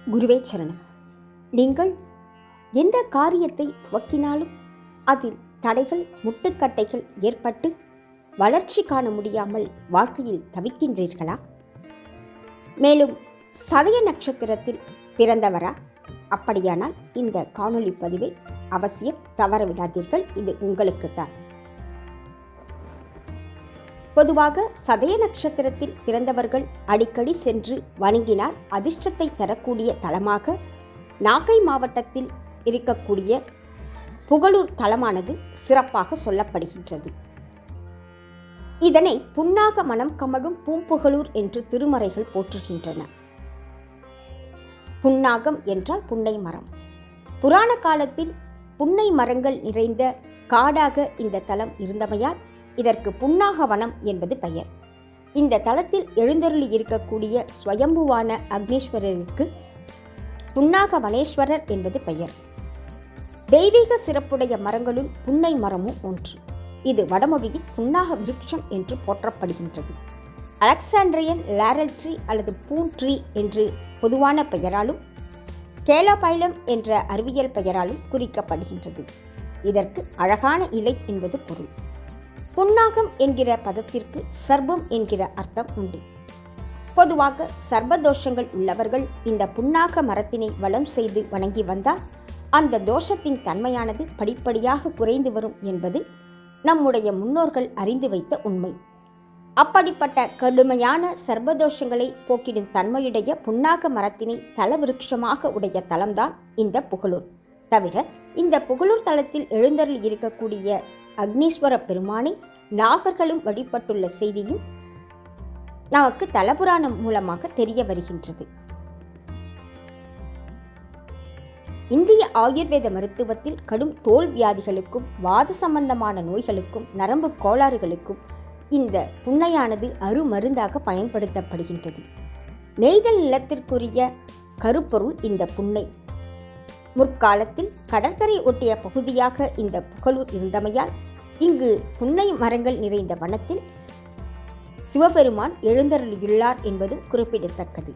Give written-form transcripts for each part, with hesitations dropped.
குருவே சரணம். நீங்கள் எந்த காரியத்தை துவக்கினாலும் அதில் தடைகள், முட்டுக்கட்டைகள் ஏற்பட்டு வளர்ச்சி காண முடியாமல் வாழ்க்கையில் தவிக்கின்றீர்களா? மேலும் சதய நட்சத்திரத்தில் பிறந்தவரா? அப்படியானால் இந்த காணொளி பதிவை அவசியம் தவறவிடாதீர்கள். இது உங்களுக்குத்தான். பொதுவாக சதய நட்சத்திரத்தில் பிறந்தவர்கள் அடிக்கடி சென்று வணங்கினால் அதிர்ஷ்டத்தை தரக்கூடிய தலமாக நாகை மாவட்டத்தில் இருக்கக்கூடிய புகழூர் தலமானது சிறப்பாக சொல்லப்படுகின்றது. இதனை புன்னாக மனம் கமழும் பூம்புகழூர் என்று திருமறைகள் போற்றுகின்றன. புன்னாகம் என்றால் புன்னை மரம். புராண காலத்தில் புன்னை மரங்கள் நிறைந்த காடாக இந்த தலம் இருந்தமையால் இதற்கு புன்னாக வனம் என்பது பெயர். இந்த தலத்தில் எழுந்தருளி இருக்கக்கூடிய ஸ்வயம்புவான அக்னீஸ்வரருக்கு புன்னாக வனேஸ்வரர் என்பது பெயர். தெய்வீக சிறப்புடைய மரங்களுள் புன்னை மரமும் ஒன்று. இது வடமொழியில் புன்னாக விருட்சம் என்று போற்றப்படுகின்றது. அலெக்சாண்ட்ரியன் லாரல் ட்ரீ அல்லது பூன் ட்ரீ என்று பொதுவான பெயராலும் கேலோபைலம் என்ற அறிவியல் பெயராலும் குறிக்கப்படுகின்றது. இதற்கு அழகான இலை என்பது பொருள். புன்னாகம் என்கிற பதத்திற்கு சர்ப்பம் என்கிற அர்த்தம் உண்டு. பொதுவாக சர்ப்பதோஷங்கள் உள்ளவர்கள் இந்த புன்னாக மரத்தினை வலம் செய்து வணங்கி வந்தால் அந்த தோஷத்தின் தன்மையானது படிப்படியாக குறைந்து வரும் என்பது நம்முடைய முன்னோர்கள் அறிந்து வைத்த உண்மை. அப்படிப்பட்ட கடுமையான சர்ப்பதோஷங்களை போக்கிடும் தன்மையுடைய புன்னாக மரத்தினை தலவிருட்சமாக உடைய தலம்தான் இந்த புகழூர். தவிர இந்த புகழூர் தலத்தில் எழுந்தருள் இருக்கக்கூடிய அக்னீஸ்வர பெருமானை நாகர்களும் வழிபட்டுள்ள செய்தியும் நமக்கு தலபுராணம் மூலமாக தெரிய வருகின்றது. இந்திய ஆயுர்வேத மருத்துவத்தில் கடும் தோல் வியாதிகளுக்கும் வாத சம்பந்தமான நோய்களுக்கும் நரம்பு கோளாறுகளுக்கும் இந்த புன்னையானது அருமருந்தாக பயன்படுத்தப்படுகின்றது. நெய்தல் நிலத்திற்குரிய கருப்பொருள் இந்த புன்னை. முற்காலத்தில் கடற்கரை ஒட்டிய பகுதியாக இந்த புகழூர் இருந்தமையால் இங்கு புன்னை மரங்கள் நிறைந்த வனத்தில் சிவபெருமான் எழுந்தருளியுள்ளார் என்பதும் குறிப்பிடத்தக்கது.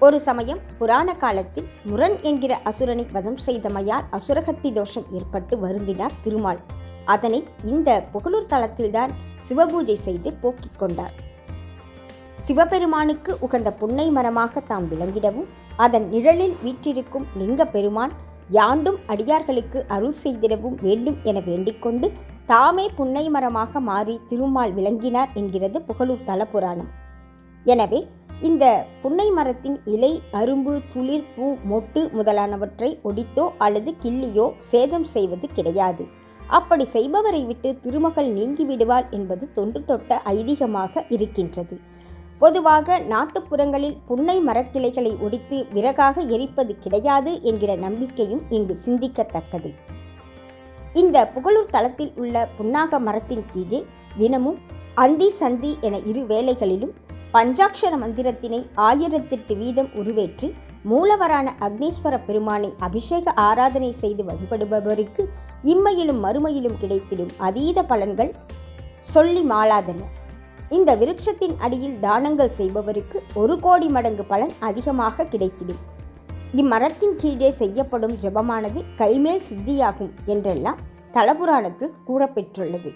ஒரு சமயம் புராண காலத்தில் முரண் என்கிற அசுரனை வதம் செய்தமையால் அசுரகத்தி தோஷம் ஏற்பட்டு வருந்தினார் திருமால். அதனை இந்த புகழூர் தலத்தில்தான் சிவபூஜை செய்து போக்கிக் கொண்டார். சிவபெருமானுக்கு உகந்த புன்னை மரமாக தாம் விளங்கிடவும் அதன் நிழலில் வீற்றிருக்கும் லிங்க பெருமான் யாண்டும் அடியார்களுக்கு அருள் செய்திடவும் வேண்டும் என வேண்டிக்கொண்டு தாமே புன்னை மரமாக மாறி திருமால் விளங்கினார் என்கிறது புகழூர் தல புராணம். எனவே இந்த புன்னை மரத்தின் இலை, அரும்பு, துளிர், பூ, மொட்டு முதலானவற்றை ஒடித்தோ அல்லது கிள்ளியோ சேதம் செய்வது கிடையாது. அப்படி செய்பவரை விட்டு திருமகள் நீங்கிவிடுவாள் என்பது தொன்று தொட்ட ஐதீகமாக இருக்கின்றது. பொதுவாக நாட்டுப்புறங்களில் புன்னை மரக்கிளைகளை ஒடித்து விறகாக எரிப்பது கிடையாது என்கிற நம்பிக்கையும் இங்கு சிந்திக்கத்தக்கது. இந்த புகழூர் தலத்தில் உள்ள புன்னாக மரத்தின் கீழே தினமும் அந்தி சந்தி என இரு வேளைகளிலும் பஞ்சாட்சர மந்திரத்தினை 1008 வீதம் உருவேற்றி மூலவரான அக்னீஸ்வர பெருமானை அபிஷேக ஆராதனை செய்து வழிபடுபவருக்கு இம்மையிலும் மறுமையிலும் கிடைத்திடும் அதீத பலன்கள் சொல்லி மாளாதன. இந்த விருட்சத்தின் அடியில் தானங்கள் செய்பவருக்கு 1 கோடி மடங்கு பலன் அதிகமாக கிடைத்திடும். இம்மரத்தின் கீழே செய்யப்படும் ஜபமானது கைமேல் சித்தியாகும் என்றெல்லாம் தலபுராணத்தில் கூறப்பெற்றுள்ளது.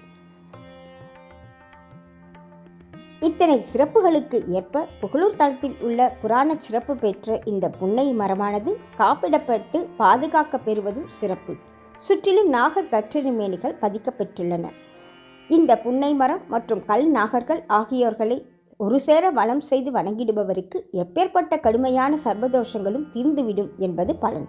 இத்தனை சிறப்புகளுக்கு ஏற்ப புகழூர் தலத்தில் உள்ள புராண சிறப்பு பெற்ற இந்த புன்னை மரமானது காப்பிடப்பட்டு பாதுகாக்க பெறுவதும் சிறப்பு. சுற்றிலும் நாகர் கற்றெருமேனிகள் பதிக்கப்பெற்றுள்ளன. இந்த புன்னை மரம் மற்றும் கல் நாகர்கள் ஆகியோர்களை ஒரு சேர வலம் செய்து வணங்கிடுபவருக்கு எப்பேற்பட்ட கடுமையான சர்ப்பதோஷங்களும் தீர்ந்துவிடும் என்பது பலன்.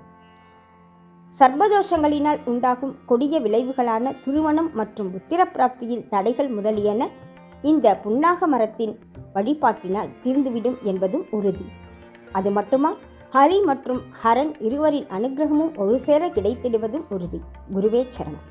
சர்ப்பதோஷங்களினால் உண்டாகும் கொடிய விளைவுகளான திருமணம் மற்றும் புத்திர பிராப்தியில் தடைகள் முதலியன இந்த புன்னாக மரத்தின் வழிபாட்டினால் தீர்ந்துவிடும் என்பதும் உறுதி. அது மட்டுமா, ஹரி மற்றும் ஹரன் இருவரின் அனுகிரகமும் ஒரு சேர கிடைத்திடுவதும் உறுதி. குருவே சரணம்.